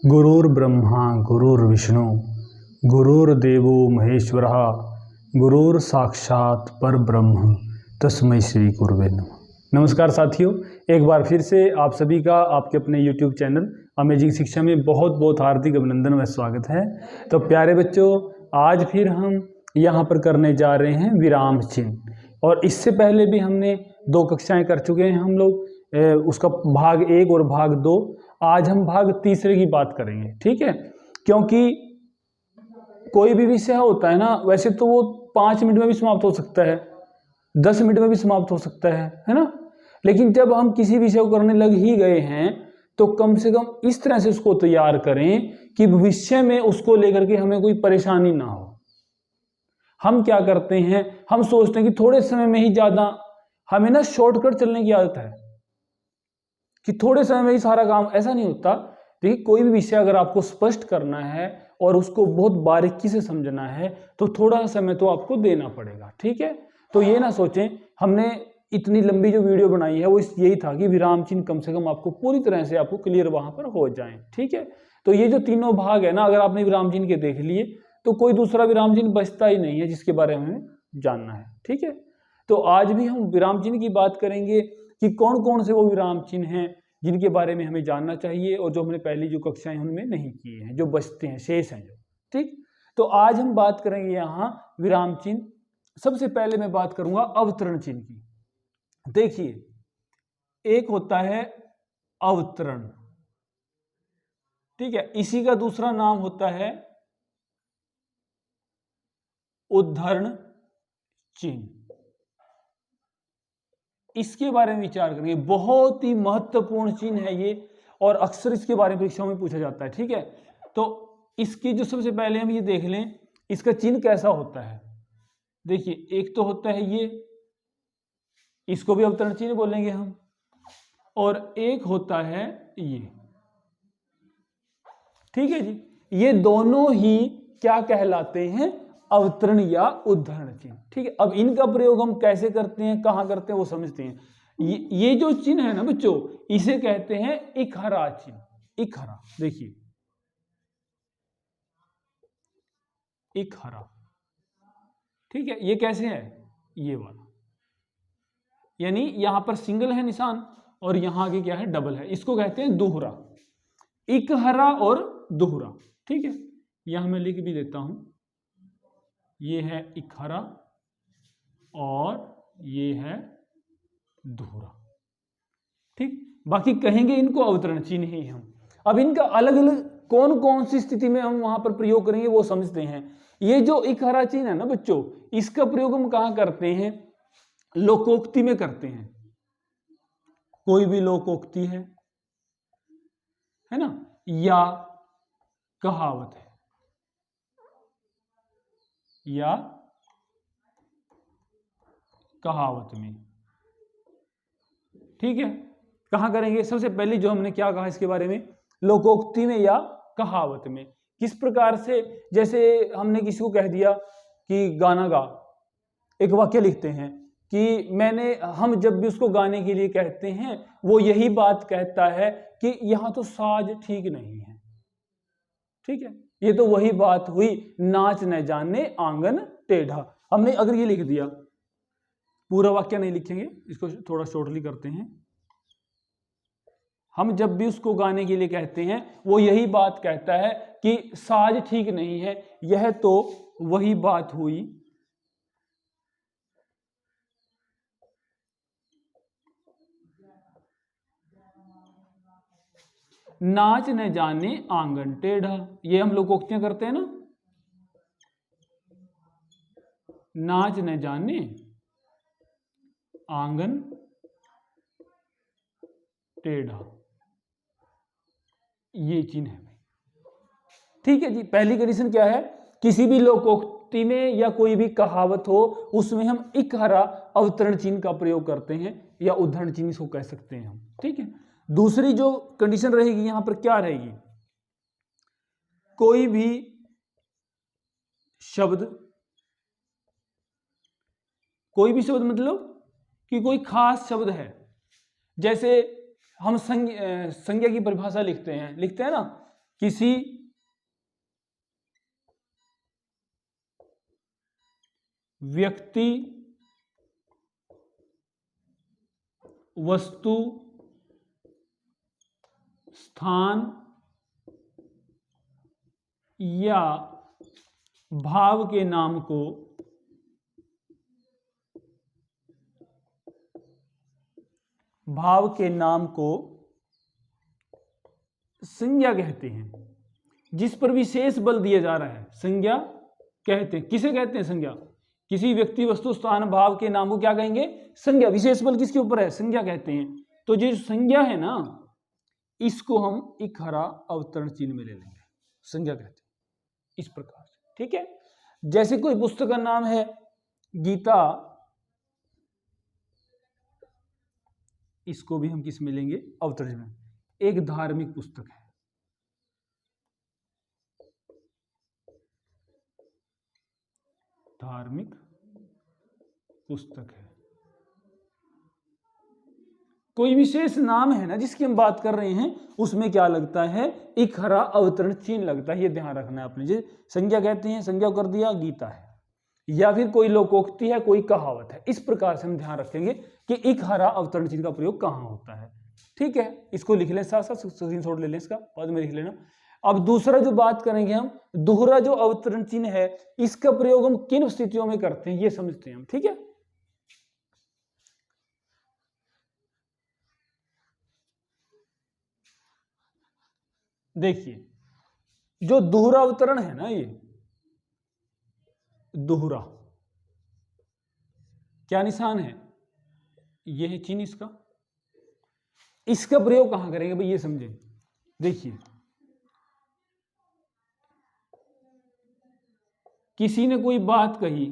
गुरुर्ब्रह्मा गुरुर्विष्णु गुरुर्देवो महेश्वरः गुरुर साक्षात परब्रह्म तस्मै श्री गुरुवे नमः। नमस्कार साथियों, एक बार फिर से आप सभी का आपके अपने YouTube चैनल अमेजिंग शिक्षा में बहुत बहुत हार्दिक अभिनंदन व स्वागत है। तो प्यारे बच्चों, आज फिर हम यहाँ पर करने जा रहे हैं विराम चिन्ह। और इससे पहले भी हमने 2 कक्षाएं कर चुके हैं हम लोग, उसका भाग 1 और भाग 2। आज हम भाग तीसरे की बात करेंगे, ठीक है। क्योंकि कोई भी विषय होता है ना, वैसे तो वो 5 मिनट में भी समाप्त हो सकता है, 10 मिनट में भी समाप्त हो सकता है ना। लेकिन जब हम किसी विषय को करने लग ही गए हैं तो कम से कम इस तरह से उसको तैयार करें कि भविष्य में उसको लेकर के हमें कोई परेशानी ना हो। हम क्या करते हैं, हम सोचते हैं कि थोड़े समय में ही ज्यादा, हमें ना शॉर्टकट चलने की आदत है कि थोड़े समय में ही सारा काम। ऐसा नहीं होता। देखिए, कोई भी विषय अगर आपको स्पष्ट करना है और उसको बहुत बारीकी से समझना है तो थोड़ा समय तो आपको देना पड़ेगा, ठीक है। तो ये ना सोचें हमने इतनी लंबी जो वीडियो बनाई है वो यही था कि विराम चिन्ह कम से कम आपको पूरी तरह से आपको क्लियर वहां पर हो जाए, ठीक है। तो ये जो तीनों भाग है ना, अगर आपने विराम चिन्ह के देख लिए तो कोई दूसरा विराम चिन्ह बचता ही नहीं है जिसके बारे में हमें जानना है, ठीक है। तो आज भी हम विराम चिन्ह की बात करेंगे कि कौन कौन से वो विराम चिन्ह हैं जिनके बारे में हमें जानना चाहिए और जो हमने पहली जो कक्षाएं उनमें नहीं किए हैं, जो बचते हैं, शेष हैं जो, ठीक। तो आज हम बात करेंगे यहाँ विराम चिन्ह। सबसे पहले मैं बात करूंगा अवतरण चिन्ह की। देखिए, एक होता है अवतरण, ठीक है। इसी का दूसरा नाम होता है उद्धरण चिन्ह। इसके बारे में विचार करेंगे, बहुत ही महत्वपूर्ण चिन्ह है ये और अक्सर इसके बारे में परीक्षाओं में पूछा जाता है, ठीक है। तो इसकी जो सबसे पहले हम ये देख लें इसका चिन्ह कैसा होता है। देखिए, एक तो होता है ये, इसको भी अवतरण चिन्ह बोलेंगे हम, और एक होता है ये, ठीक है जी। ये दोनों ही क्या कहलाते हैं, अवतरण या उद्धरण चिन्ह, ठीक है। अब इनका प्रयोग हम कैसे करते हैं, कहां करते हैं वो समझते हैं। ये जो चिन्ह है ना बच्चों, इसे कहते हैं इकहरा चिन्ह। इकहरा, देखिए इकहरा, ठीक है। ये कैसे है, ये वाला, यानी यहां पर सिंगल है निशान और यहां आगे क्या है, डबल है। इसको कहते हैं दोहरा, इकहरा और दोहरा, ठीक है। यहां मैं लिख भी देता हूं, ये है इकहरा और ये है दोहरा, ठीक। बाकी कहेंगे इनको अवतरण चिन्ह ही हम। अब इनका अलग अलग कौन कौन सी स्थिति में हम वहां पर प्रयोग करेंगे वो समझते हैं। ये जो इकहरा चिन्ह है ना बच्चों, इसका प्रयोग हम कहां करते हैं, लोकोक्ति में करते हैं। कोई भी लोकोक्ति है ना, या कहावत है, या कहावत में, ठीक है। कहां करेंगे, सबसे पहले जो हमने क्या कहा इसके बारे में, लोकोक्ति में या कहावत में। किस प्रकार से, जैसे हमने किसी को कह दिया कि गाना गा, एक वाक्य लिखते हैं कि मैंने, हम जब भी उसको गाने के लिए कहते हैं वो यही बात कहता है कि यहां तो साज ठीक नहीं है, ठीक है। ये तो वही बात हुई, नाच न जाने आंगन टेढ़ा। हमने अगर ये लिख दिया, पूरा वाक्य नहीं लिखेंगे, इसको थोड़ा शॉर्टली करते हैं। हम जब भी उसको गाने के लिए कहते हैं वो यही बात कहता है कि साज ठीक नहीं है, यह तो वही बात हुई नाच न जाने आंगन टेढ़ा। ये हम लोग उक्तियां करते हैं ना, नाच न जाने आंगन टेढ़ा, ये चिन्ह है, ठीक है जी। पहली कंडीशन क्या है, किसी भी लोकोक्ति में या कोई भी कहावत हो उसमें हम इकहरा अवतरण चिन्ह का प्रयोग करते हैं या उद्धरण चिन्ह इसको कह सकते हैं हम, ठीक है। दूसरी जो कंडीशन रहेगी यहां पर क्या रहेगी, कोई भी शब्द, कोई भी शब्द मतलब कि कोई खास शब्द है, जैसे हम संज्ञा की परिभाषा लिखते हैं ना किसी व्यक्ति, वस्तु, स्थान या भाव के नाम को संज्ञा कहते हैं। जिस पर विशेष बल दिया जा रहा है संज्ञा कहते हैं। किसे कहते हैं संज्ञा? किसी व्यक्ति, वस्तु, स्थान, भाव के नाम को क्या कहेंगे? संज्ञा। विशेष बल किसके ऊपर है? संज्ञा कहते हैं। तो जो संज्ञा है ना, इसको हम इकहरा अवतरण चिन्ह में ले लेंगे, संज्ञा कहते हैं इस प्रकार से। ठीक है, जैसे कोई पुस्तक का नाम है गीता, इसको भी हम किस में लेंगे? अवतरण में। एक धार्मिक पुस्तक है, धार्मिक पुस्तक है। कोई विशेष नाम है ना जिसकी हम बात कर रहे हैं, उसमें क्या लगता है? इकहरा अवतरण चिन्ह लगता है। ये ध्यान रखना है आपने। जो संज्ञा कहते हैं, संज्ञा कर दिया गीता है, या फिर कोई लोकोक्ति है, कोई कहावत है। इस प्रकार से हम ध्यान रखेंगे कि इकहरा अवतरण चिन्ह का प्रयोग कहाँ होता है। ठीक है, इसको लिख लें, साथ साथ स्क्रीनशॉट ले लें, इसका बाद में लिख लेना। अब दूसरा जो बात करेंगे हम, दोहरा जो अवतरण चिन्ह है, इसका प्रयोग हम किन स्थितियों में करते हैं ये समझते हैं हम। ठीक है, देखिए जो दोहरा अवतरण है ना, ये दोहरा क्या निशान है? ये है चिन्ह इसका। इसका प्रयोग कहां करेंगे भाई, ये समझे। देखिए, किसी ने कोई बात कही,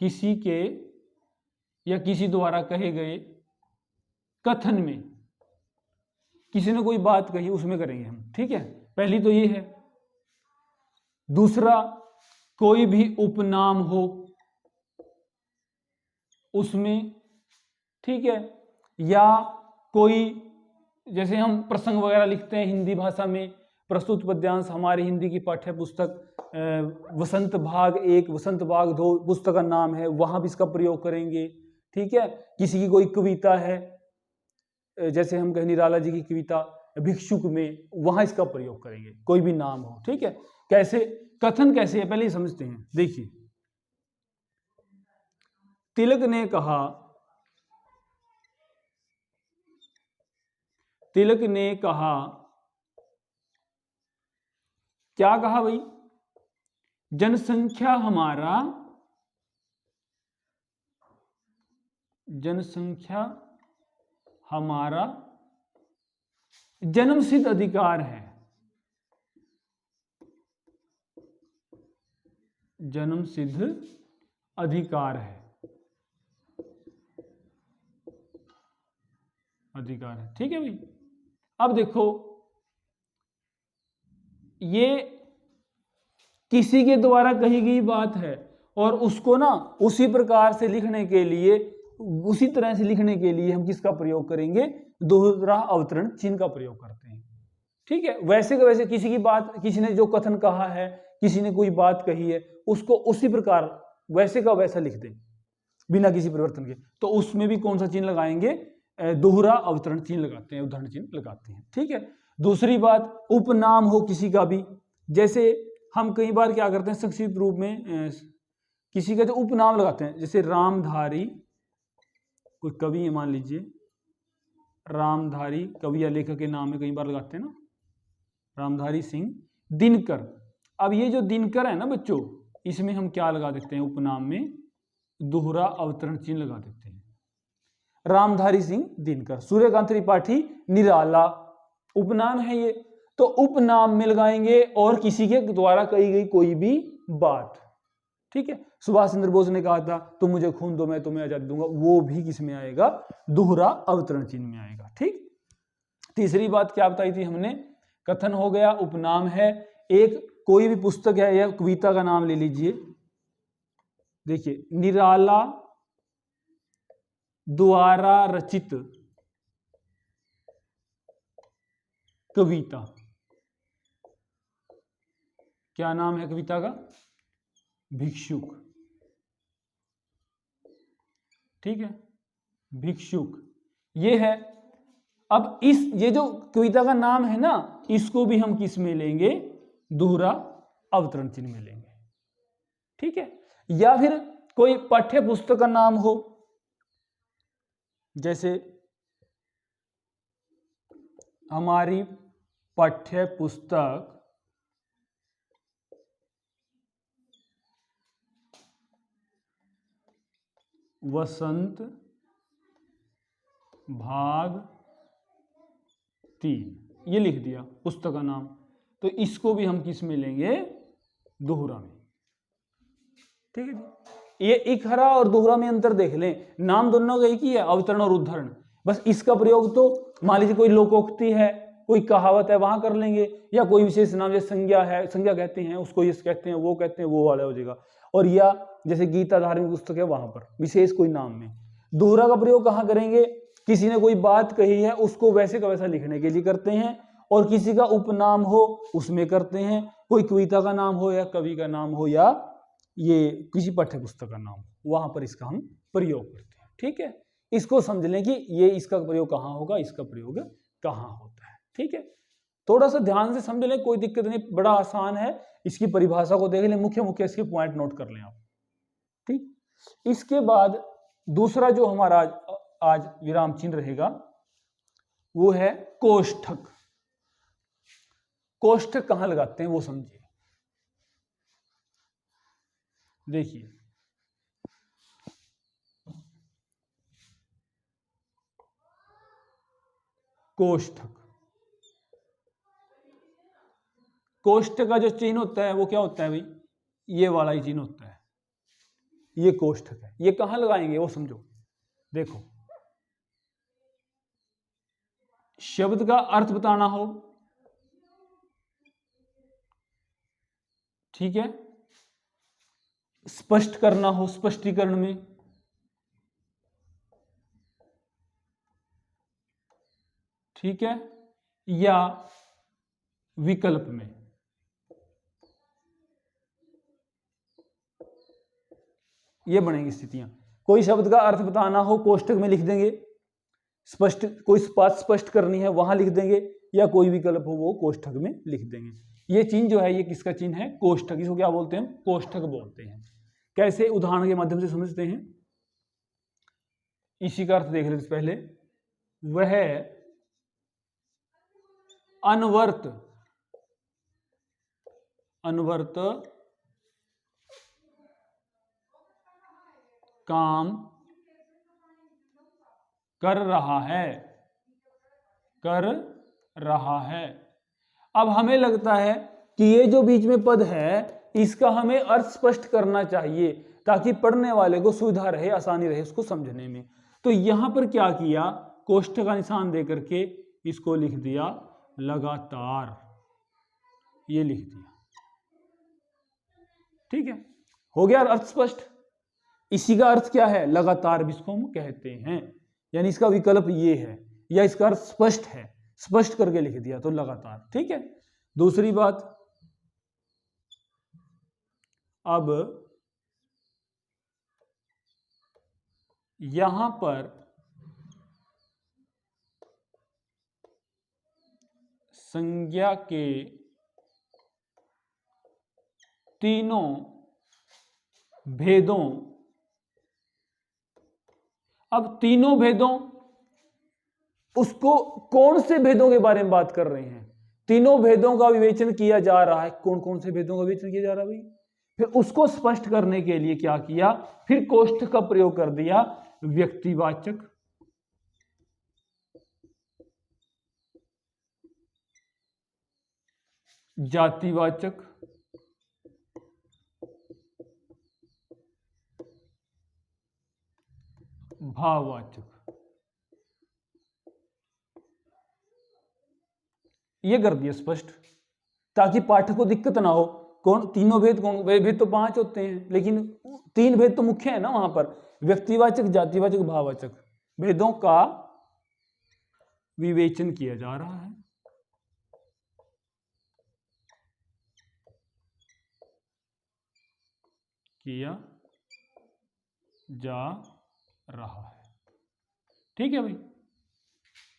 किसी के या किसी द्वारा कहे गए कथन में किसी ने कोई बात कही, उसमें करेंगे हम। ठीक है, पहली तो ये है। दूसरा, कोई भी उपनाम हो उसमें। ठीक है, या कोई, जैसे हम प्रसंग वगैरह लिखते हैं हिंदी भाषा में, प्रस्तुत पद्यांश हमारी हिंदी की पाठ्य पुस्तक वसंत भाग 1, वसंत भाग 2 पुस्तक का नाम है, वहां भी इसका प्रयोग करेंगे। ठीक है, किसी की कोई कविता है, जैसे हम कहें निराला जी की कविता भिक्षुक में, वहां इसका प्रयोग करेंगे, कोई भी नाम हो। ठीक है, कैसे कथन कैसे है पहले ही समझते हैं। देखिए, तिलक ने कहा, तिलक ने कहा, क्या कहा भाई? जनसंख्या हमारा जन्मसिद्ध अधिकार है। जन्मसिद्ध अधिकार है, अधिकार है। ठीक है भाई, अब देखो, ये किसी के द्वारा कही गई बात है, और उसको ना उसी प्रकार से लिखने के लिए, उसी तरह से लिखने के लिए हम किसका प्रयोग करेंगे? दोहरा अवतरण चिन्ह का प्रयोग करते हैं। ठीक है, वैसे का वैसे किसी की बात, किसी ने जो कथन कहा है, किसी ने कोई बात कही है, उसको उसी प्रकार वैसे का वैसा लिख दें बिना किसी परिवर्तन के, तो उसमें भी कौन सा चिन्ह लगाएंगे? दोहरा अवतरण चिन्ह लगाते हैं, उदाहरण चिन्ह लगाते हैं। ठीक है, दूसरी बात, उपनाम हो किसी का भी, जैसे हम कई बार क्या करते हैं, संक्षिप्त रूप में किसी का जो उपनाम लगाते हैं, जैसे रामधारी, कोई कवि है मान लीजिए, रामधारी कवि या लेखक के नाम में कई बार लगाते हैं ना, रामधारी सिंह दिनकर। अब ये जो दिनकर है ना बच्चों, इसमें हम क्या लगा देते हैं? उपनाम में दोहरा अवतरण चिन्ह लगा देते हैं। रामधारी सिंह दिनकर, सूर्यकांत त्रिपाठी निराला, उपनाम है ये, तो उपनाम में लगाएंगे, और किसी के द्वारा कही गई कोई भी बात। ठीक है, सुभाष चंद्र बोस ने कहा था तुम मुझे खून दो मैं तुम्हें आजादी दूंगा, वो भी किस में आएगा? दोहरा अवतरण चिन्ह में आएगा। ठीक, तीसरी बात क्या बताई थी हमने? कथन हो गया, उपनाम है, एक कोई भी पुस्तक है या कविता का नाम ले लीजिए। देखिए, निराला द्वारा रचित कविता, क्या नाम है कविता का? भिक्षुक। ठीक है, भिक्षुक ये है। अब ये जो कविता का नाम है ना, इसको भी हम किस में लेंगे? दोहरा अवतरण चिन्ह में लेंगे। ठीक है, या फिर कोई पाठ्य पुस्तक का नाम हो, जैसे हमारी पाठ्य पुस्तक वसंत भाग 3, ये लिख दिया पुस्तक का नाम, तो इसको भी हम किस में लेंगे? दोहरा में। ठीक है जी, ये इकहरा और दोहरा में अंतर देख लें, नाम दोनों का एक ही है, अवतरण और उद्धरण। बस इसका प्रयोग तो मान लीजिए कोई लोकोक्ति है, कोई कहावत है, वहां कर लेंगे, या कोई विशेष नाम जैसे संज्ञा है, संज्ञा कहते हैं उसको, ये कहते हैं वो वाला हो जाएगा। और या जैसे गीता धार्मिक पुस्तक है, वहां पर विशेष कोई नाम में। दोहरा का प्रयोग कहाँ करेंगे? किसी ने कोई बात कही है उसको वैसे का वैसा लिखने के लिए करते हैं, और किसी का उपनाम हो उसमें करते हैं, कोई कविता का नाम हो या कवि का नाम हो या ये किसी पाठ्य पुस्तक का नाम, वहां पर इसका हम प्रयोग करते हैं। ठीक है, इसको समझ लें कि ये इसका प्रयोग कहाँ होगा, इसका प्रयोग कहाँ होता है। ठीक है, थोड़ा सा ध्यान से समझ लें, कोई दिक्कत नहीं, बड़ा आसान है। इसकी परिभाषा को देख लें, मुख्य मुख्य इसके पॉइंट नोट कर लें आप। ठीक, इसके बाद दूसरा जो हमारा आज विराम चिन्ह रहेगा वो है कोष्ठक। कोष्ठक कहां लगाते हैं वो समझिए। देखिए, कोष्ठक, कोष्ठक का जो चिन्ह होता है वो क्या होता है भाई? ये वाला ही चिन्ह होता है, ये कोष्ठक है। ये कहां लगाएंगे वो समझो। देखो, शब्द का अर्थ बताना हो, ठीक है, स्पष्ट करना हो, स्पष्टीकरण में, ठीक है, या विकल्प में। ये बनेंगी स्थितियां। कोई शब्द का अर्थ बताना हो कोष्ठक में लिख देंगे, स्पष्ट कोई बात स्पष्ट करनी है वहां लिख देंगे, या कोई विकल्प हो वो कोष्ठक में लिख देंगे। ये चिन्ह जो है ये किसका चिन्ह है? कोष्ठक। इसको क्या बोलते हैं? कोष्ठक बोलते हैं। कैसे? उदाहरण के माध्यम से समझते हैं। इसी का अर्थ देख लेते पहले। वह अनवर्त काम कर रहा है। अब हमें लगता है कि ये जो बीच में पद है इसका हमें अर्थ स्पष्ट करना चाहिए ताकि पढ़ने वाले को सुविधा रहे, आसानी रहे उसको समझने में। तो यहां पर क्या किया? कोष्ठक का निशान दे करके इसको लिख दिया लगातार, ये लिख दिया। ठीक है, हो गया अर्थ स्पष्ट। इसी का अर्थ क्या है? लगातार भी इसको हम कहते हैं, यानी इसका विकल्प ये है, या इसका अर्थ स्पष्ट है, स्पष्ट करके लिख दिया तो लगातार। ठीक है, दूसरी बात, अब यहां पर संज्ञा के तीनों भेदों, अब तीनों भेदों, उसको कौन से भेदों के बारे में बात कर रहे हैं? तीनों भेदों का विवेचन किया जा रहा है। कौन कौन से भेदों का विवेचन किया जा रहा है भाई? फिर उसको स्पष्ट करने के लिए क्या किया? फिर कोष्ठक का प्रयोग कर दिया, व्यक्तिवाचक, जातिवाचक, भाववाचक। ये कर दिया स्पष्ट ताकि पाठक को दिक्कत ना हो। कौन तीनों भेद? कौन भेद? तो 5 होते हैं, लेकिन 3 भेद तो मुख्य है ना वहां पर, व्यक्तिवाचक, जातिवाचक, भाववाचक भेदों का विवेचन किया जा रहा है। किया जा रहा है। ठीक है भाई,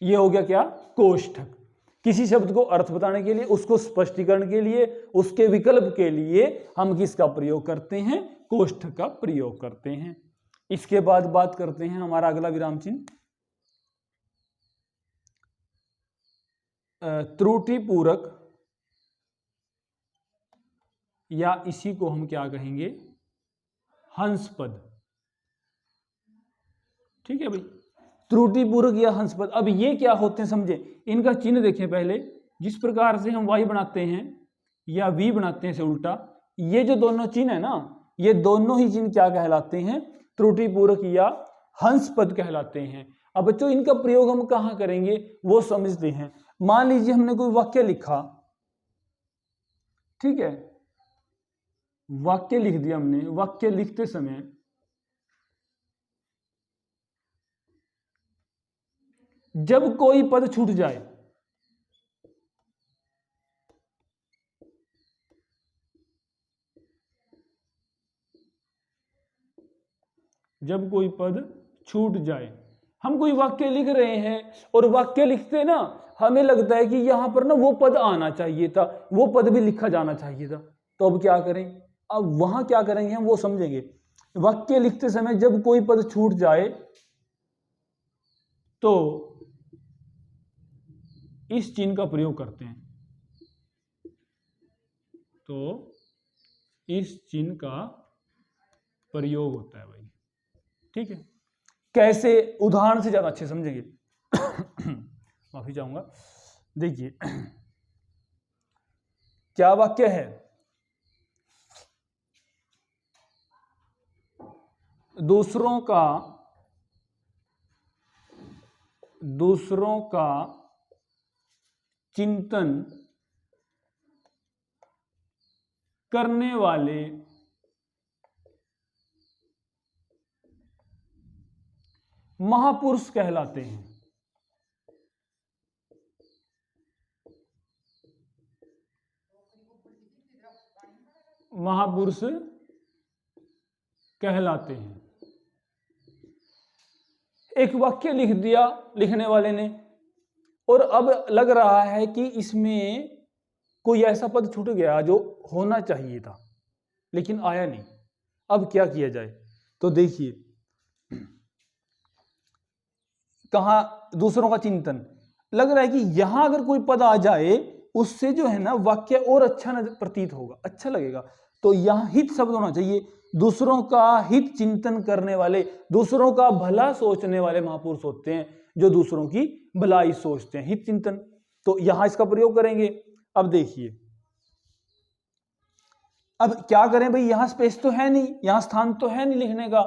ये हो गया क्या, कोष्ठक। किसी शब्द को अर्थ बताने के लिए, उसको स्पष्टीकरण के लिए, उसके विकल्प के लिए हम किसका प्रयोग करते हैं, कोष्ठक का प्रयोग करते हैं। इसके बाद बात करते हैं हमारा अगला विराम चिन्ह त्रुटिपूरक, या इसी को हम क्या कहेंगे, हंसपद। ठीक है भाई, त्रुटिपूरक या हंसपद। अब ये क्या होते हैं समझे, इनका चिन्ह देखें पहले। जिस प्रकार से हम वाई बनाते हैं या वी बनाते हैं से उल्टा, ये जो दोनों चिन्ह है ना, ये दोनों ही चिन्ह क्या कहलाते हैं, त्रुटिपूरक या हंसपद कहलाते हैं। अब बच्चों इनका प्रयोग हम कहां करेंगे वो समझते हैं। मान लीजिए हमने कोई वाक्य लिखा, ठीक है, वाक्य लिख दिया हमने। वाक्य लिखते समय जब कोई पद छूट जाए, जब कोई पद छूट जाए, हम कोई वाक्य लिख रहे हैं और वाक्य लिखते ना हमें लगता है कि यहां पर ना वो पद आना चाहिए था, वो पद भी लिखा जाना चाहिए था, तो अब क्या करें, अब वहां क्या करेंगे हम वो समझेंगे। वाक्य लिखते समय जब कोई पद छूट जाए तो इस चिन्ह का प्रयोग करते हैं, तो इस चिन्ह का प्रयोग होता है भाई। ठीक है, कैसे, उदाहरण से ज्यादा अच्छे समझेंगे। माफी चाहूंगा। देखिए क्या वाक्य है, दूसरों का चिंतन करने वाले महापुरुष कहलाते हैं। महापुरुष कहलाते हैं। एक वाक्य लिख दिया लिखने वाले ने, और अब लग रहा है कि इसमें कोई ऐसा पद छूट गया जो होना चाहिए था लेकिन आया नहीं। अब क्या किया जाए, तो देखिए कहा दूसरों का चिंतन, लग रहा है कि यहां अगर कोई पद आ जाए उससे जो है ना वाक्य और अच्छा प्रतीत होगा, अच्छा लगेगा। तो यहां हित शब्द होना चाहिए। दूसरों का हित चिंतन करने वाले, दूसरों का भला सोचने वाले महापुरुष होते हैं जो दूसरों की भलाई सोचते हैं, हित चिंतन। तो यहां इसका प्रयोग करेंगे। अब देखिए, अब क्या करें भाई, यहां स्पेस तो है नहीं, यहां स्थान तो है नहीं लिखने का,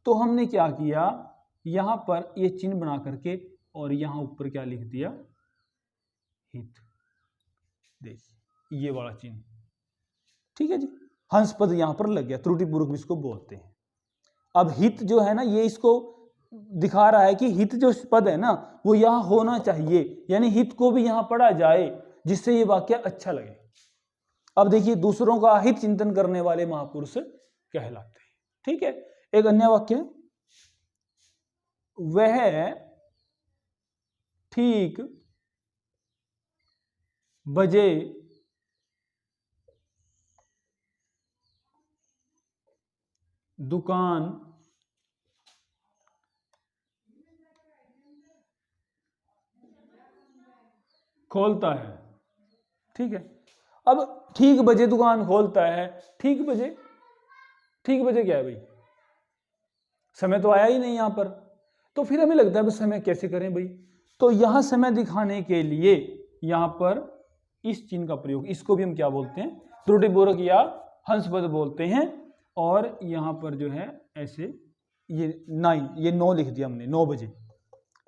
तो हमने क्या किया, यहां पर ये चिन्ह बना करके और यहां ऊपर क्या लिख दिया, हित। देखिए ये वाला चिन्ह, ठीक है जी, हंसपद यहां पर लग गया, त्रुटिपूर्वक इसको बोलते हैं। अब हित जो है ना, ये इसको दिखा रहा है कि हित जो पद है ना वो यहां होना चाहिए, यानी हित को भी यहां पढ़ा जाए जिससे ये वाक्य अच्छा लगे। अब देखिए, दूसरों का हित चिंतन करने वाले महापुरुष कहलाते हैं। ठीक है, एक अन्य वाक्य, वह ठीक बजे दुकान खोलता है। ठीक है, अब ठीक बजे दुकान खोलता है, ठीक बजे, ठीक बजे क्या है भाई, समय तो आया ही नहीं यहां पर, तो फिर हमें लगता है समय कैसे करें भाई, तो यहां समय दिखाने के लिए यहां पर इस चिन्ह का प्रयोग, इसको भी हम क्या बोलते हैं, त्रुटिपूर्वक या हंसपद बोलते हैं। और यहां पर जो है ऐसे ये 9, ये 9 लिख दिया हमने, 9 बजे।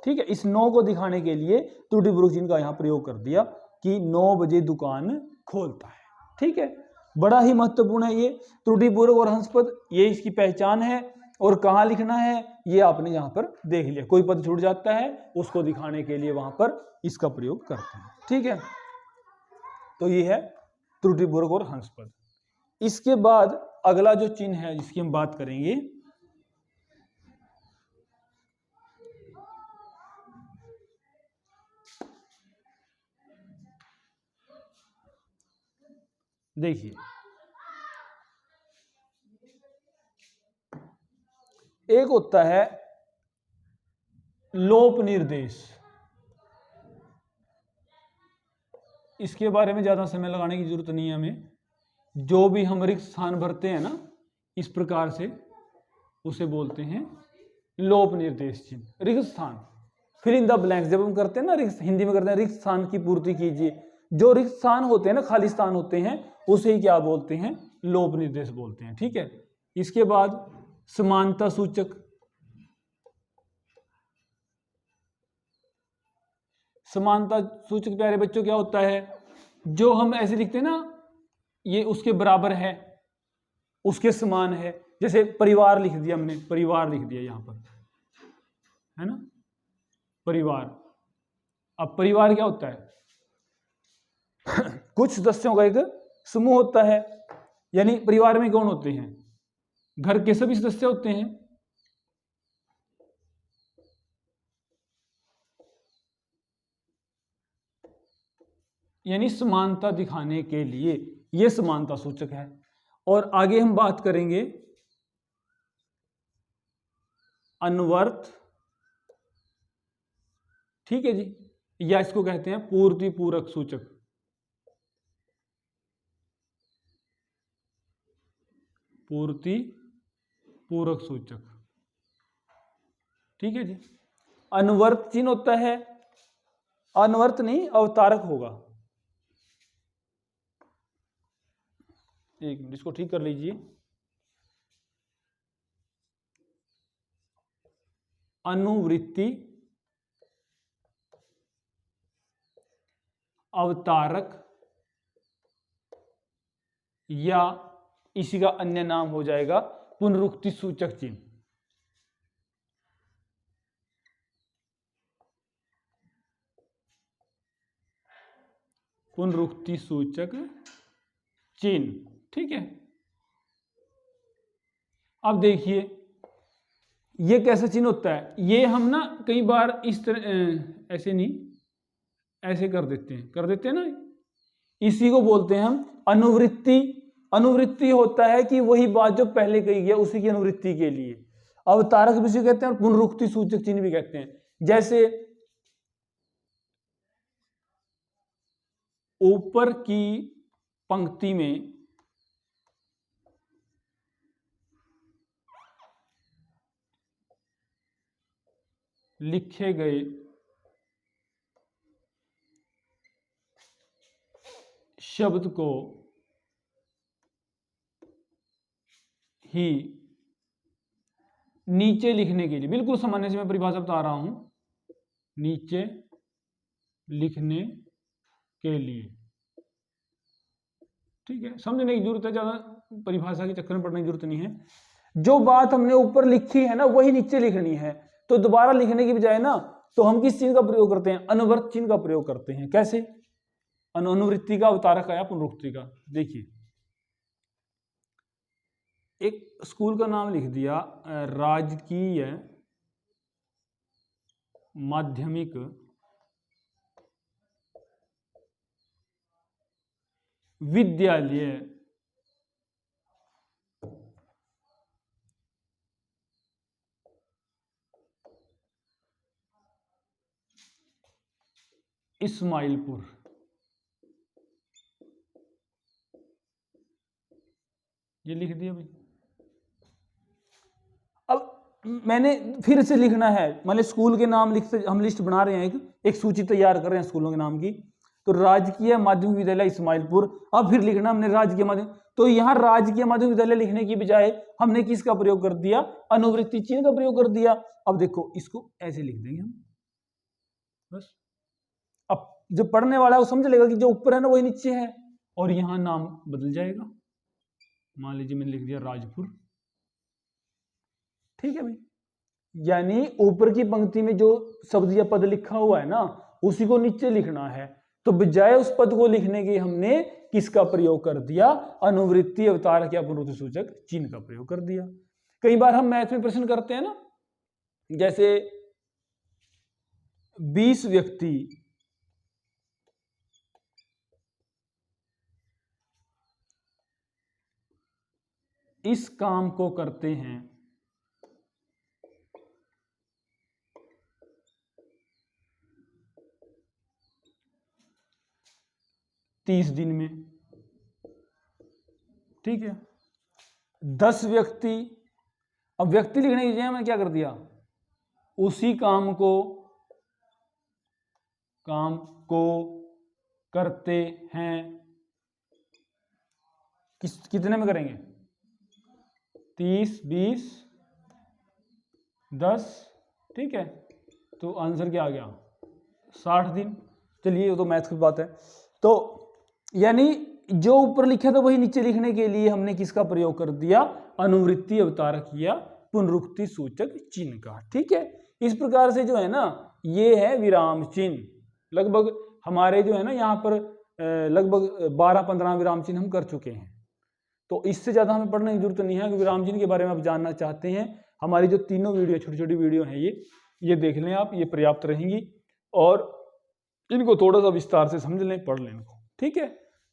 ठीक है, इस 9 को दिखाने के लिए त्रुटिपूर्वक चिन्ह का यहां प्रयोग कर दिया कि 9 बजे दुकान खोलता है। ठीक है, बड़ा ही महत्वपूर्ण है ये त्रुटिपूर्वक और हंसपद, ये इसकी पहचान है। और कहाँ लिखना है ये आपने यहां पर देख लिया, कोई पद छूट जाता है उसको दिखाने के लिए वहां पर इसका प्रयोग करते हैं। ठीक है, तो ये है त्रुटिपूर्वक और हंसपद। इसके बाद अगला जो चिन्ह है जिसकी हम बात करेंगे, देखिए एक होता है लोप निर्देश। इसके बारे में ज्यादा समय लगाने की जरूरत नहीं है हमें। जो भी हम रिक्त स्थान भरते हैं ना इस प्रकार से, उसे बोलते हैं लोप निर्देश चिन्ह। रिक्त स्थान, फिल इन द ब्लैंक्स, जब हम करते हैं ना हिंदी में करते हैं रिक्त स्थान की पूर्ति कीजिए, जो रिक्त स्थान होते हैं ना, खाली स्थान होते हैं, उसे ही क्या बोलते हैं, लोप निर्देश बोलते हैं। ठीक है। इसके बाद समानता सूचक। समानता सूचक प्यारे बच्चों क्या होता है, जो हम ऐसे लिखते हैं ना, ये उसके बराबर है, उसके समान है। जैसे परिवार लिख दिया हमने, परिवार लिख दिया यहां पर, है ना, परिवार। अब परिवार क्या होता है कुछ सदस्यों का एक समूह होता है। यानी परिवार में कौन होते हैं, घर के सभी सदस्य होते हैं। यानी समानता दिखाने के लिए यह समानता सूचक है। और आगे हम बात करेंगे अनुवर्त। ठीक है जी, या इसको कहते हैं पूर्ति पूरक सूचक। पूर्ति पूरक सूचक। ठीक है जी। अनुवर्त चिन्ह होता है, अनुवर्त नहीं अवतारक होगा। एक मिनट इसको ठीक कर लीजिए। अनुवृत्ति अवतारक, या इसी का अन्य नाम हो जाएगा पुनरुक्ति सूचक चिन्ह। पुनरुक्ति सूचक चिन्ह। ठीक है। अब देखिए ये कैसा चिन्ह होता है, ये हम ना कई बार इस तरह ऐसे नहीं, ऐसे कर देते हैं ना, इसी को बोलते हैं हम अनुवृत्ति। अनुवृत्ति होता है कि वही बात जो पहले कही गई उसी की अनुवृत्ति के लिए। अवतारक भी कहते हैं और पुनरुक्ति सूचक चिन्ह भी कहते हैं। जैसे ऊपर की पंक्ति में लिखे गए शब्द को ही नीचे लिखने के लिए, बिल्कुल सामान्य से मैं परिभाषा बता रहा हूं, नीचे लिखने के लिए। ठीक है, समझने की जरूरत है, ज्यादा परिभाषा के चक्कर में पड़ने की जरूरत नहीं है। जो बात हमने ऊपर लिखी है ना वही नीचे लिखनी है, तो दोबारा लिखने की बजाय ना, तो हम किस चिन्ह का प्रयोग करते हैं, अनुवर्त चिन्ह का प्रयोग करते हैं। कैसे, अनुवृत्ति का अवतारक आया पुनरुक्ति का। देखिए एक स्कूल का नाम लिख दिया, राजकीय माध्यमिक विद्यालय इस्माइलपुर। ये लिख दिया भाई। अब मैंने फिर से लिखना है, मतलब स्कूल के नाम लिखते, हम लिस्ट बना रहे हैं, एक सूची तैयार कर रहे हैं स्कूलों के नाम की। तो राजकीय माध्यमिक विद्यालय इस्माइलपुर, अब फिर लिखना हमने राजकीय माध्यमिक, तो यहां राजकीय माध्यमिक विद्यालय लिखने की बजाय हमने किसका प्रयोग कर दिया, अनुवृत्ति चिन्ह का प्रयोग कर दिया। अब देखो इसको ऐसे लिख देंगे हम बस। अब जो पढ़ने वाला है वो समझ लेगा कि जो ऊपर है ना वही नीचे है, और यहां नाम बदल जाएगा। मान लीजिए मैंने लिख दिया राजपुर। ठीक है भाई, यानी ऊपर की पंक्ति में जो शब्द या पद लिखा हुआ है ना उसी को नीचे लिखना है। तो बजाय उस पद को लिखने के हमने किसका प्रयोग कर दिया, अनुवृत्ति अवतारक या पुनरुक्ति सूचक चिन्ह का प्रयोग कर दिया। कई बार हम मैथ में प्रश्न करते हैं ना, जैसे 20 व्यक्ति इस काम को करते हैं 30 दिन में, ठीक है। 10 व्यक्ति, अब व्यक्ति लिखने की जगह मैंने क्या कर दिया, उसी काम को करते हैं कितने में करेंगे, 30, 20, 10, ठीक है। तो आंसर क्या आ गया, 60 दिन। चलिए वो तो मैथ की बात है। तो यानी जो ऊपर लिखा था वही नीचे लिखने के लिए हमने किसका प्रयोग कर दिया, अनुवृत्ति अवतारक या पुनरुक्ति सूचक चिन्ह का, ठीक है। इस प्रकार से जो है ना, ये है विराम चिन्ह। लगभग हमारे जो है ना यहाँ पर लगभग 12-15 विराम चिन्ह हम कर चुके हैं। तो इससे ज़्यादा हमें पढ़ने की जरूरत नहीं है। विराम चिन्ह के बारे में आप जानना चाहते हैं, हमारी जो तीनों वीडियो, छोटी छोटी वीडियो हैं, ये देख लें आप, ये पर्याप्त रहेंगी। और इनको थोड़ा सा विस्तार से समझ लें, पढ़ लें इनको, ठीक है।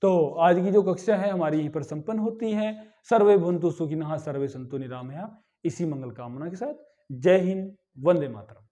तो आज की जो कक्षा है हमारी यहीं पर संपन्न होती है। सर्वे भवन्तु सुखिनः, सर्वे सन्तु निरामया। इसी मंगल कामना के साथ जय हिंद, वंदे मातरम।